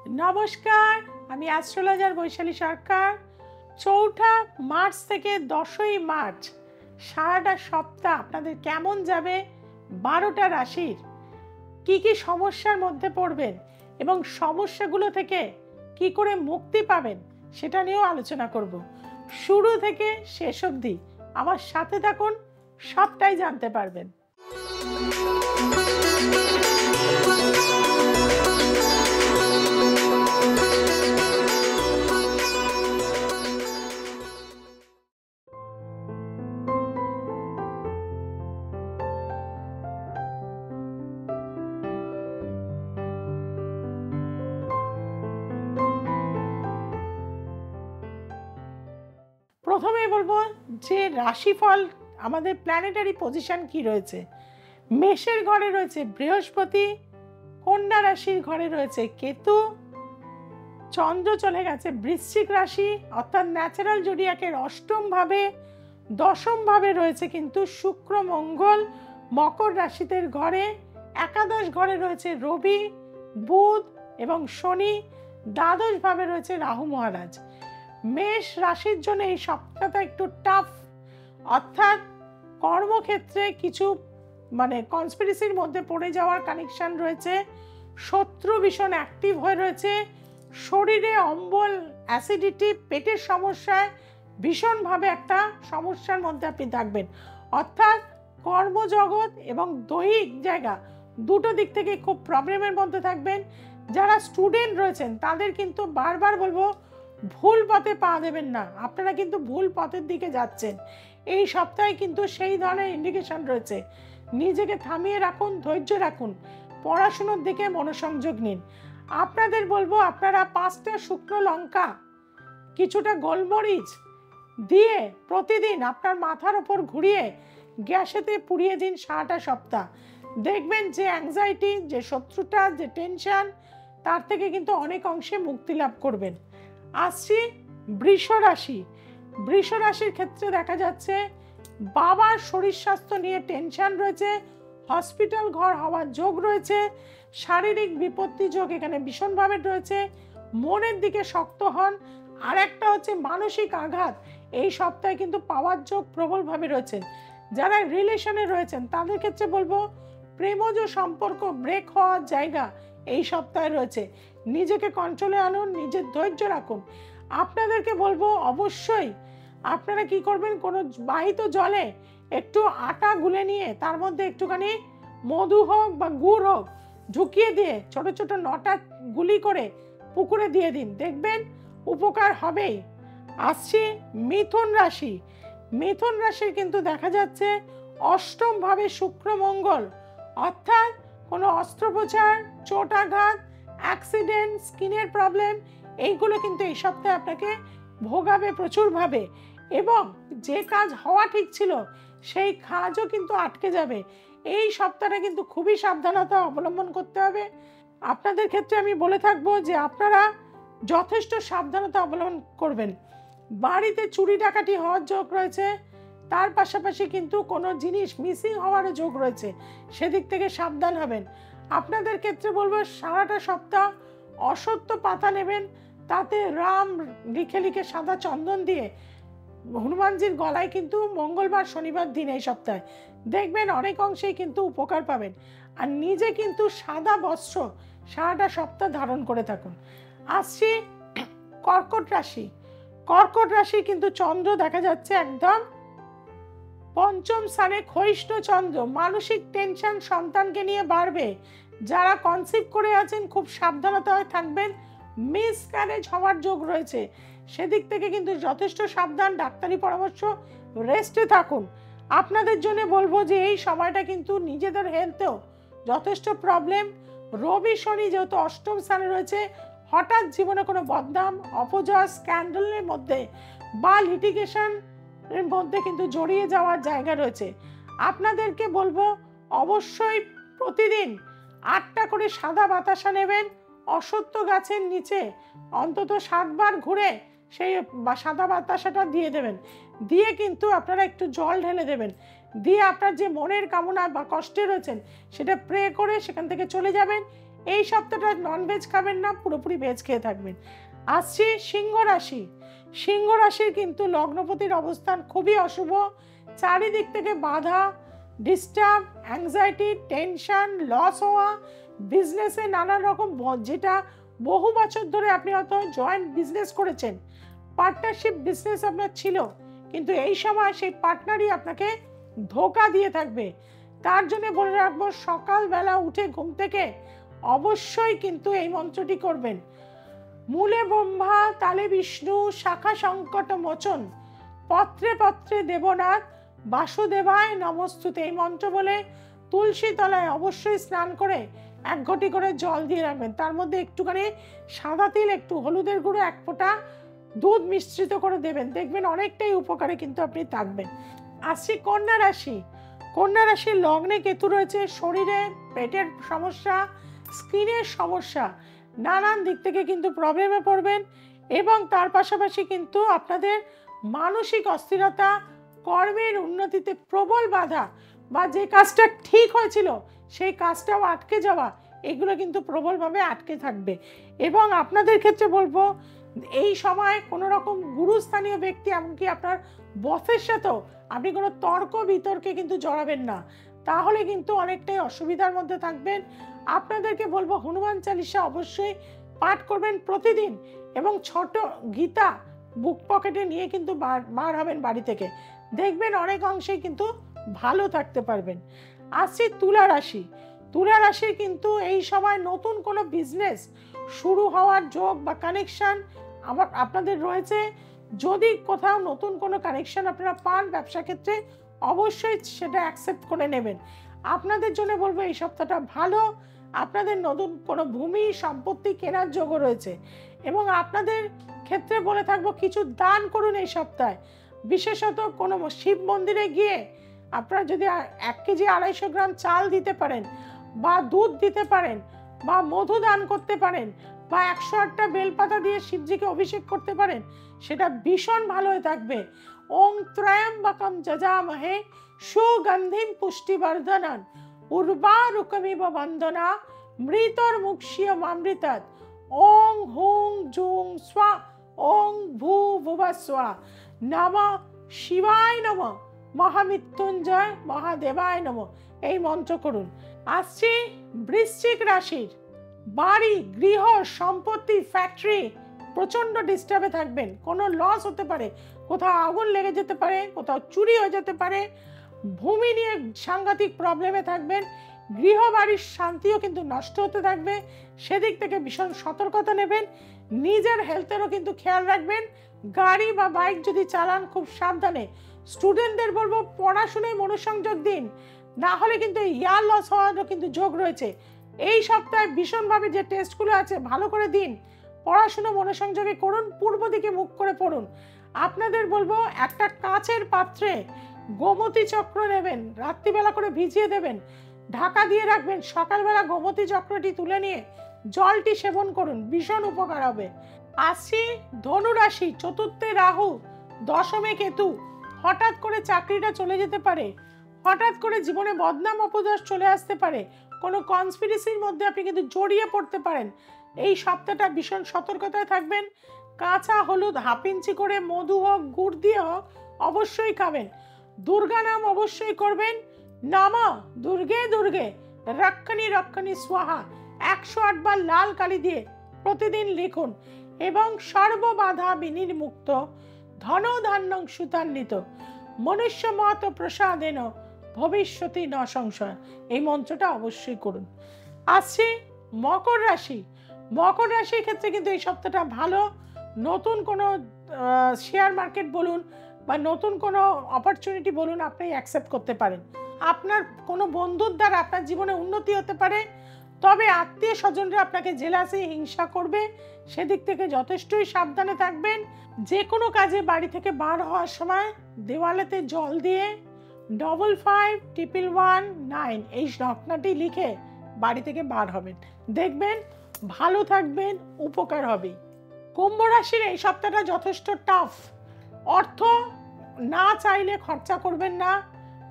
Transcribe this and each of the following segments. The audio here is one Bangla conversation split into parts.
নমস্কার, আমি অ্যাস্ট্রোলজার বৈশালী সরকার। ৪ঠা মার্চ থেকে ১০ই মার্চ সারাটা সপ্তাহ আপনাদের কেমন যাবে, ১২টা রাশির কি কি সমস্যার মধ্যে পড়বেন এবং সমস্যাগুলো থেকে কি করে মুক্তি পাবেন সেটা নিয়েও আলোচনা করব। শুরু থেকে শেষ অবধি আমার সাথে থাকুন, সবটাই জানতে পারবেন। প্রথমেই বলবো যে রাশিফল, আমাদের প্ল্যানেটারি পজিশন কি রয়েছে। মেষের ঘরে রয়েছে বৃহস্পতি, কন্যা রাশির ঘরে রয়েছে কেতু, চন্দ্র চলে গেছে বৃশ্চিক রাশি অর্থাৎ ন্যাচারাল জোডিয়াকের অষ্টম ভাবে, দশম ভাবে রয়েছে কিন্তু শুক্র মঙ্গল মকর রাশিতে ঘরে, একাদশ ঘরে রয়েছে রবি, বুধ এবং শনি, দ্বাদশ ভাবে রয়েছে রাহু মহারাজ। মেষ রাশির জন্য এই সপ্তাহটা একটু টাফ, অর্থাৎ কর্মক্ষেত্রে কিছু কনস্পিরেসির মধ্যে পড়ে যাওয়ার কানেকশন রয়েছে, শত্রু ভীষণ অ্যাক্টিভ হয়ে রয়েছে, শরীরে অম্বল, অ্যাসিডিটি, পেটের সমস্যায় ভীষণভাবে একটা সমস্যার মধ্যে আপনি থাকবেন। অর্থাৎ কর্মজগৎ এবং দৈহিক জায়গা দুটো দিক থেকে খুব প্রবলেমের মধ্যে থাকবেন। যারা স্টুডেন্ট রয়েছেন তাদের কিন্তু বারবার বলবো ভুল পথে পা দেবেন না, আপনারা কিন্তু ভুল পথের দিকে যাচ্ছেন। এই সপ্তাহে কিন্তু সেই ধরনের ইন্ডিকেশন রয়েছে। নিজেকে থামিয়ে রাখুন, ধৈর্য রাখুন, পড়াশুনোর দিকে মনোসংযোগ নিন। আপনাদের বলবো আপনারা 5টা শুকনো লঙ্কা, কিছুটা গোলমরিচ দিয়ে প্রতিদিন আপনার মাথার ওপর ঘুরিয়ে গ্যাসেতে পুড়িয়ে দিন সারাটা সপ্তাহ। দেখবেন যে অ্যাংজাইটি, যে শত্রুতা, যে টেনশন, তার থেকে কিন্তু অনেক অংশে মুক্তি লাভ করবেন। আসছি বৃষ রাশি। বৃষ রাশির ক্ষেত্রে দেখা যাচ্ছে বাবার শরীর স্বাস্থ্য নিয়ে টেনশন রয়েছে, হসপিটাল ঘর হওয়ার যোগ রয়েছে, শারীরিক বিপত্তি যোগ এখানে ভীষণভাবে রয়েছে, মনের দিকে শক্ত হন। আর একটা হচ্ছে মানসিক আঘাত এই সপ্তাহে কিন্তু পাওয়ার যোগ প্রবলভাবে রয়েছে। যারা রিলেশনে রয়েছেন তাদের ক্ষেত্রে বলবো প্রেমজ সম্পর্ক ব্রেক হওয়ার জায়গা এই সপ্তাহে রয়েছে। নিজেকে কন্ট্রোলে আনুন, নিজের ধৈর্য রাখুন। আপনাদেরকে বলবো অবশ্যই আপনারা কি করবেন, কোনো বাহিত জলে একটু আটা গুলে নিয়ে তার মধ্যে একটুখানি মধু হোক বা গুড় হোক ঢুকিয়ে দিয়ে ছোট ছোট নটা গুলি করে পুকুরে দিয়ে দিন, দেখবেন উপকার হবেই। আসছি মিথুন রাশি। মিথুন রাশির কিন্তু দেখা যাচ্ছে অষ্টম ভাবে শুক্র মঙ্গল, অর্থাৎ কোনো অস্ত্রোপচার, চোট আঘাত, অ্যাক্সিডেন্ট, স্কিনের প্রবলেম এইগুলো কিন্তু এই সপ্তাহে আপনাকে ভোগাবে প্রচুরভাবে। এবং যে কাজ হওয়া ঠিক ছিল সেই কাজও কিন্তু আটকে যাবে। এই সপ্তাহটা কিন্তু খুবই সাবধানতা অবলম্বন করতে হবে। আপনাদের ক্ষেত্রে আমি বলে থাকবো যে আপনারা যথেষ্ট সাবধানতা অবলম্বন করবেন। বাড়িতে চুরি ডাকাতি হওয়ার যোগ রয়েছে, তার পাশাপাশি কিন্তু কোনো জিনিস মিসিং হওয়ারও যোগ রয়েছে, সেদিক থেকে সাবধান হবেন। আপনাদের ক্ষেত্রে বলবো সারাটা সপ্তাহ অসত্য পাতা নেবেন, তাতে রাম লিখে লিখে সাদা চন্দন দিয়ে হনুমানজির গলায় কিন্তু মঙ্গলবার শনিবার দিন এই সপ্তাহে দেখবেন অনেক অংশেই কিন্তু উপকার পাবেন। আর নিজে কিন্তু সাদা বস্ত্র সারাটা সপ্তাহ ধারণ করে থাকুন। আসছি কর্কট রাশি। কর্কট রাশি কিন্তু চন্দ্র দেখা যাচ্ছে একদম পঞ্চম স্থানে, ক্ষয়িষ্ণু চন্দ্র। মানসিক টেনশন সন্তানকে নিয়ে বাড়বে। যারা কনসিভ করে আছেন খুব সাবধানতায় থাকবেন, মিসক্যারেজ হওয়ার যোগ রয়েছে, সেদিক থেকে কিন্তু যথেষ্ট সাবধান, ডাক্তারি পরামর্শ, রেস্টে থাকুন। আপনাদের জন্য বলবো যে এই সময়টা কিন্তু নিজেদের হেলথেও যথেষ্ট প্রবলেম। রবি শনি যেহেতু অষ্টম স্থানে রয়েছে, হঠাৎ জীবনে কোনো বদনাম, অপজয়, স্ক্যান্ডালের মধ্যে বা লিটিগেশন এর মধ্যে কিন্তু জড়িয়ে যাওয়ার জায়গা রয়েছে। আপনাদেরকে বলবো অবশ্যই প্রতিদিন 8টা করে সাদা বাতাসা নেবেন, অশ্বত্থ গাছের নিচে অন্তত 7 বার ঘুরে সেই সাদা বাতাসাটা দিয়ে দেবেন। দিয়ে কিন্তু আপনারা একটু জল ঢেলে দেবেন, দিয়ে আপনার যে মনের কামনা বা কষ্টে রয়েছেন সেটা প্রে করে সেখান থেকে চলে যাবেন। এই সপ্তাহটা ননভেজ খাবেন না, পুরোপুরি ভেজ খেয়ে থাকবেন। আসছি সিংহ রাশি। সিংহ রাশির কিন্তু লগ্নপতির অবস্থান খুবই অশুভ। চারিদিক থেকে বাধা, ডিস্টার্ব, অ্যাংজাইটি, টেনশন, লস হওয়া, বিজনেসে নানান রকম যেটা বহু বছর ধরে আপনি হয়তো জয়েন্ট বিজনেস করেছেন, পার্টনারশিপ বিজনেস আপনার ছিল, কিন্তু এই সময় সেই পার্টনারই আপনাকে ধোঁকা দিয়ে থাকবে। তার জন্য বলে রাখবো, সকালবেলা উঠে ঘুম থেকে অবশ্যই কিন্তু এই মন্ত্রটি করবেন। মূলে ব্রহ্মা, তালে বিষ্ণু, শাখা সংকট মোচন, পত্রে পত্রে দেবনাথ, বাসুদেবায় নমস্তুতে, এই মন্ত্র বলে তুলসী তলায় অবশ্যই স্নান করে 1 ঘটি করে জল দিয়ে রাখবেন। তার মধ্যে একটুখানি সাদা তিল, একটু হলুদের গুঁড়ো, 1 ফোঁটা দুধ মিশ্রিত করে দেবেন। দেখবেন অনেকটাই উপকারে কিন্তু আপনি থাকবেন। আসছি কন্যা রাশি। কন্যা রাশির লগ্নে কেতু রয়েছে। শরীরে পেটের সমস্যা, স্কিনের সমস্যা, নানান দিক থেকে কিন্তু প্রবলেমে পড়বেন। এবং তার পাশাপাশি কিন্তু আপনাদের মানসিক অস্থিরতা, কর্মের উন্নতিতে প্রবল বাধা, বা যে কাজটা ঠিক হয়েছিল সেই কাজটাও আটকে যাওয়া, এগুলো কিন্তু প্রবলভাবে আটকে থাকবে। এবং আপনাদের ক্ষেত্রে বলবো, এই সময় কোনো রকম গুরুস্থানীয় ব্যক্তি, এমনকি আপনার বসের সাথেও আপনি কোনো তর্ক বিতর্কে কিন্তু জড়াবেন না, তাহলে কিন্তু অনেকটাই অসুবিধার মধ্যে থাকবেন। আপনাদেরকে বলবো, হনুমান চালিসা অবশ্যই পাঠ করবেন প্রতিদিন, এবং ছোট গীতা বুক পকেটে নিয়ে কিন্তু বার হবেন বাড়ি থেকে। দেখবেন অনেক অংশেই কিন্তু ভালো থাকতে পারবেন। আসছি তুলা রাশি। তুলা রাশির কিন্তু এই সময় নতুন কোনো বিজনেস শুরু হওয়ার যোগ বা কানেকশন আপনাদের রয়েছে। যদি কোথাও নতুন কোনো কানেকশন আপনারা পান ব্যবসা ক্ষেত্রে, অবশ্যই সেটা অ্যাকসেপ্ট করে নেবেন। আপনাদের জন্য বলবো, এই সপ্তাহটা ভালো। আপনাদের নতুন কোনো ভূমি সম্পত্তি কেনার যোগও রয়েছে। এবং আপনাদের ক্ষেত্রে বলে থাকবো, কিছু দান করুন এই সপ্তাহে। বিশেষত কোনো শিব মন্দিরে গিয়ে আপনারা যদি 1 কেজি 250 গ্রাম চাল দিতে পারেন, বা দুধ দিতে পারেন, বা মধু দান করতে পারেন, বা 108টা বেলপাতা দিয়ে শিবজিকে অভিষেক করতে পারেন, সেটা ভীষণ ভালো হয়ে থাকবে। ওং ত্রয়ম্বকম যজামহে সুগন্ধিম পুষ্টিবর্ধনং উর্বারুকমিব বন্দনা মৃতর মুক্ষীয় মামৃতাৎ। ওং হুং জুং স্বা ওং ভূ ভুব স্বা নমঃ শিবায় নমঃ মহামৃত্যুঞ্জয় মহাদেবায় নমঃ, এই মন্ত্র করুন। আসছি বৃশ্চিক রাশির। বাড়ি, গৃহ, সম্পত্তি, ফ্যাক্টরি প্রচণ্ড ডিস্টার্বে থাকবেন। কোনো লস হতে পারে, কোথাও আগুন লেগে যেতে পারে, কোথাও চুরি হয়ে যেতে পারে, ভূমি নিয়ে সাংঘাতিক প্রবলেমে থাকবেন। গৃহবাড়ির শান্তিও কিন্তু নষ্ট হতে থাকবে, সেদিক থেকে ভীষণ সতর্কতা নেবেন। নিজের হেলথেরও কিন্তু খেয়াল রাখবেন। গাড়ি বা বাইক যদি চালান, খুব সাবধানে। স্টুডেন্টদের বলবো, পড়াশোনায় মনোসংযোগ দিন, না হলে কিন্তু ইয়ার লস হওয়ারও কিন্তু যোগ রয়েছে। এই সপ্তাহে ভীষণভাবে যে টেস্টগুলো আছে ভালো করে দিন, পড়াশুনো মনোসংযোগে করুন, পূর্ব দিকে মুখ করে পড়ুন। আপনাদের বলবো, একটা কাচের পাত্রে গোমতী চক্র নেবেন, রাত্রিবেলা করে ভিজিয়ে দেবেন, ঢাকা দিয়ে রাখবেন। সকালবেলা গোমতী চক্রটি তুলে নিয়ে জলটি সেবন করুন, ভীষণ উপকার হবে। আসছি ধনুরাশি। চতুর্থে রাহু, দশমে কেতু। হঠাৎ করে চাকরিটা চলে যেতে পারে, হঠাৎ করে জীবনে বদনাম অপযশ চলে আসতে পারে, কোনো কনস্পিরেসির মধ্যে আপনি কিন্তু জড়িয়ে পড়তে পারেন। এই সপ্তাহটা ভীষণ সতর্কতায় থাকবেন। কাঁচা হলুদ 1/2 ইঞ্চি করে, মধু হোক গুড় দিয়ে হোক, অবশ্যই খাবেন। দুর্গা নাম অবশ্যই করবেন। নমঃ দুর্গে দুর্গে রক্ষণী রক্ষণী স্বাহা 108 বার লাল কালি দিয়ে প্রতিদিন লিখুন। এবং সর্ববাধা বিনির্মুক্ত ধন ধান্যং সুতান্বিত মনুষ্য মত প্রসাদেন ভবিষ্যতি ন সংশয়, এই মন্ত্রটা অবশ্যই করুন। আসছি মকর রাশি। মকর রাশির ক্ষেত্রে কিন্তু এই সপ্তাহটা ভালো। নতুন কোনো শেয়ার মার্কেট বলুন বা নতুন কোনো অপরচুনিটি বলুন, আপনি অ্যাকসেপ্ট করতে পারেন। আপনার কোনো বন্ধুর দ্বারা আপনার জীবনে উন্নতি হতে পারে, তবে আত্মীয় স্বজনরা আপনাকে জেলাসি হিংসা করবে, সেদিক থেকে যথেষ্টই সাবধানে থাকবেন। যে কোনো কাজে বাড়ি থেকে বার হওয়ার সময় দেওয়ালেতে জল দিয়ে 555119 এই সংখ্যাটি লিখে বাড়ি থেকে বার হবেন, দেখবেন ভালো থাকবেন, উপকার হবে। কুম্ভ রাশির এই সপ্তাহটা যথেষ্ট টাফ। অর্থ না চাইলে খরচা করবেন না,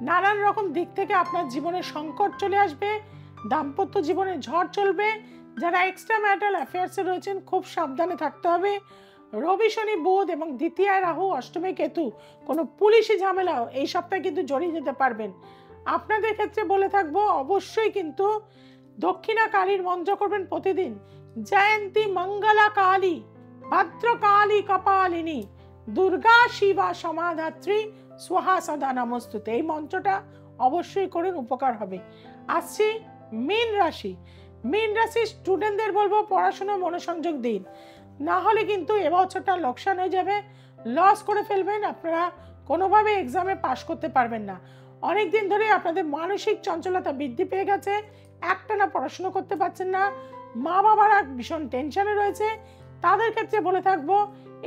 নানান রকম দিক থেকে আপনার জীবনে সংকট চলে আসবে, দাম্পত্য জীবনে ঝড় চলবে, যারা এক্সট্রা ম্যারিটাল অ্যাফেয়ার্সে রয়েছেন খুব সাবধানে থাকতে হবে। রবি শনি বুধ এবং দ্বিতীয় রাহু অষ্টমে কেতু কোনো পুলিশি ঝামেলাও এই সপ্তাহে কিন্তু জড়িয়ে যেতে পারবেন। আপনাদের ক্ষেত্রে বলে থাকবো অবশ্যই কিন্তু দক্ষিণা কালীর মন্ত্র করবেন প্রতিদিন। জয়ন্তী মঙ্গলা কালী ভদ্রকালী কপালিনী দুর্গা শিবা সমাধাত্রী স্বাহা সদা নমস্তুতে, এই মন্ত্রটা অবশ্যই করুন, উপকার হবে। আসছি মীন রাশি। মীন রাশির স্টুডেন্টদের বলবো পড়াশোনায় মনোসংযোগ দিন, না হলে কিন্তু এবছরটা লোকসান হয়ে যাবে, লস করে ফেলবেন, আপনারা কোনোভাবে এক্সামে পাশ করতে পারবেন না। অনেক দিন ধরে আপনাদের মানসিক চঞ্চলতা বৃদ্ধি পেয়ে গেছে, একটানা পড়াশোনা করতে পারছেন না, মা বাবারা ভীষণ টেনশনে রয়েছে। তাদের ক্ষেত্রে বলে থাকবো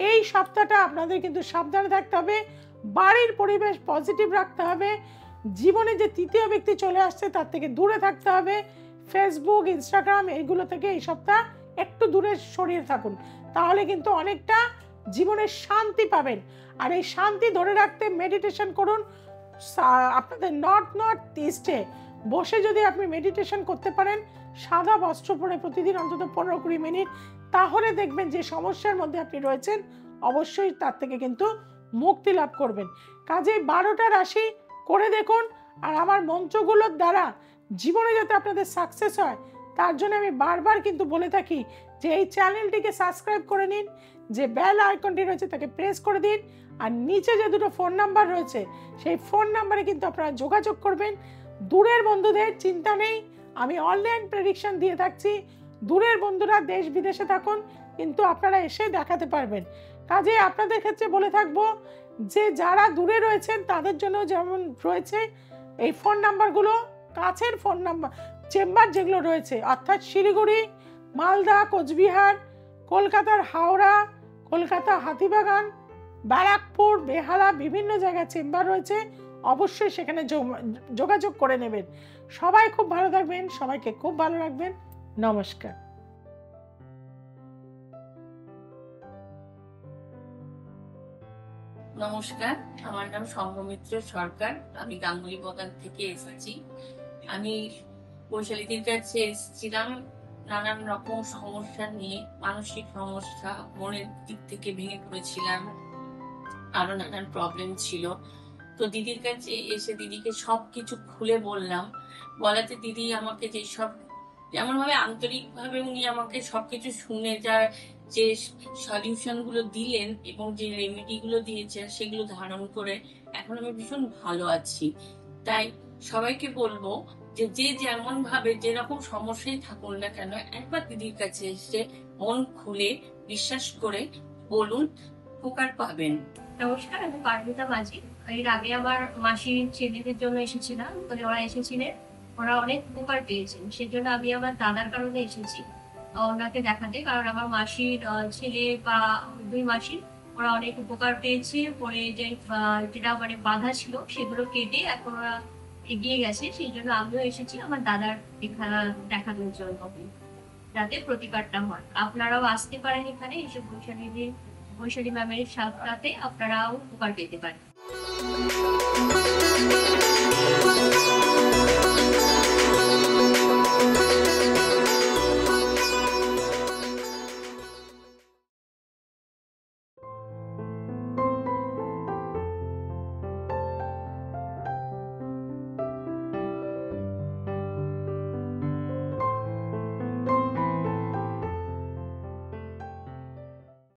এই সপ্তাহটা আপনাদের কিন্তু সাবধানে থাকতে হবে, বাড়ির পরিবেশ পজিটিভ রাখতে হবে, জীবনে যে তৃতীয় ব্যক্তি চলে আসছে তার থেকে দূরে থাকতে হবে, ফেসবুক ইনস্টাগ্রাম এইগুলো থেকে এই সপ্তাহ একটু দূরে সরিয়ে থাকুন, তাহলে কিন্তু অনেকটা জীবনের শান্তি পাবেন। আর এই শান্তি ধরে রাখতে মেডিটেশন করুন। আপনাদের নর্থ ইস্টে বসে যদি আপনি মেডিটেশন করতে পারেন সাদা বস্ত্র পরে প্রতিদিন অন্তত 15-20 মিনিট, তাহলে দেখবেন যে সমস্যার মধ্যে আপনি রয়েছেন অবশ্যই তার থেকে কিন্তু মুক্তি লাভ করবেন। কাজেই 12টা রাশি করে দেখুন, আর আমার মন্ত্রগুলোর দ্বারা জীবনে যাতে আপনাদের সাকসেস হয় তার জন্য আমি বারবার কিন্তু বলে থাকি যে এই চ্যানেলটিকে সাবস্ক্রাইব করে নিন, যে বেল আইকনটি রয়েছে তাকে প্রেস করে দিন, আর নিচে যে দুটো ফোন নাম্বার রয়েছে সেই ফোন নাম্বারে কিন্তু আপনারা যোগাযোগ করবেন। দূরের বন্ধুদের চিন্তা নেই, আমি অনলাইন প্রেডিকশন দিয়ে থাকছি। দূরের বন্ধুরা দেশ বিদেশে থাকুন কিন্তু আপনারা এসে দেখাতে পারবেন। কাজে আপনাদের ক্ষেত্রে বলে থাকবো যে যারা দূরে রয়েছেন তাদের জন্য যেমন রয়েছে এই ফোন নাম্বারগুলো, কাছের ফোন নাম্বার চেম্বার যেগুলো রয়েছে অর্থাৎ শিলিগুড়ি, মালদা, কোচবিহার, কলকাতার হাওড়া, কলকাতা হাতিবাগান, ব্যারাকপুর, বেহালা বিভিন্ন জায়গায় চেম্বার রয়েছে, অবশ্যই সেখানে যোগাযোগ করে নেবেন। সবাই খুব ভালো থাকবেন, সবাইকে খুব ভালো রাখবেন। নমস্কার। নমস্কার, আমার নাম সংঘমিত্র সরকার, আমি গাঙ্গুলি বাগান থেকে এসেছি। আমি বৈশালীদের কাছে এসেছিলাম নানান রকম সমস্যা নিয়ে, মানসিক সমস্যা, মনের দিক থেকে ভেঙে পড়েছিলাম, আরো নানান প্রবলেম ছিল। তো দিদির কাছে এসে দিদিকে সবকিছু খুলে বললাম, বলাতে দিদি আমাকে যেসব যেমন ভাবে আন্তরিক ভাবে উনি আমাকে সবকিছু শুনে যার যে সলিউশন গুলো দিলেন এবং যে রেমেডি গুলো দিয়েছেন সেগুলো ধারণ করে এখন আমি ভীষণ ভালো আছি। তাই সবাইকে বলবো যে যে যেমন ভাবে যেরকম সমস্যায় থাকুন না কেন একবার দিদির কাছে এসে মন খুলে বিশ্বাস করে বলুন, উপকার পাবেন। নমস্কার, আমি পারমিতা মাঝি। এর আগে আমার মাসির ছেলেদের জন্য এসেছিলাম, মানে ওরা এসেছিলেন, ওরা অনেক উপকার পেয়েছেন, সেজন্য আমি আমার দাদার কারণে এসেছি ওনাকে দেখাতে। কারণ আমার মাসির ছেলে বা দুই মাসির ওরা অনেক উপকার পেয়েছে, পরে যে যেটা মানে বাধা ছিল সেগুলো কেটে এখন ওরা এগিয়ে গেছে। সেই জন্য আমিও এসেছি আমার দাদার দেখানোর জন্য, যাতে প্রতিকারটা হয়। আপনারাও আসতে পারেন এখানে, এসে বৈশালী ম্যামের সাথে আপনারাও উপকার পেতে পারেন।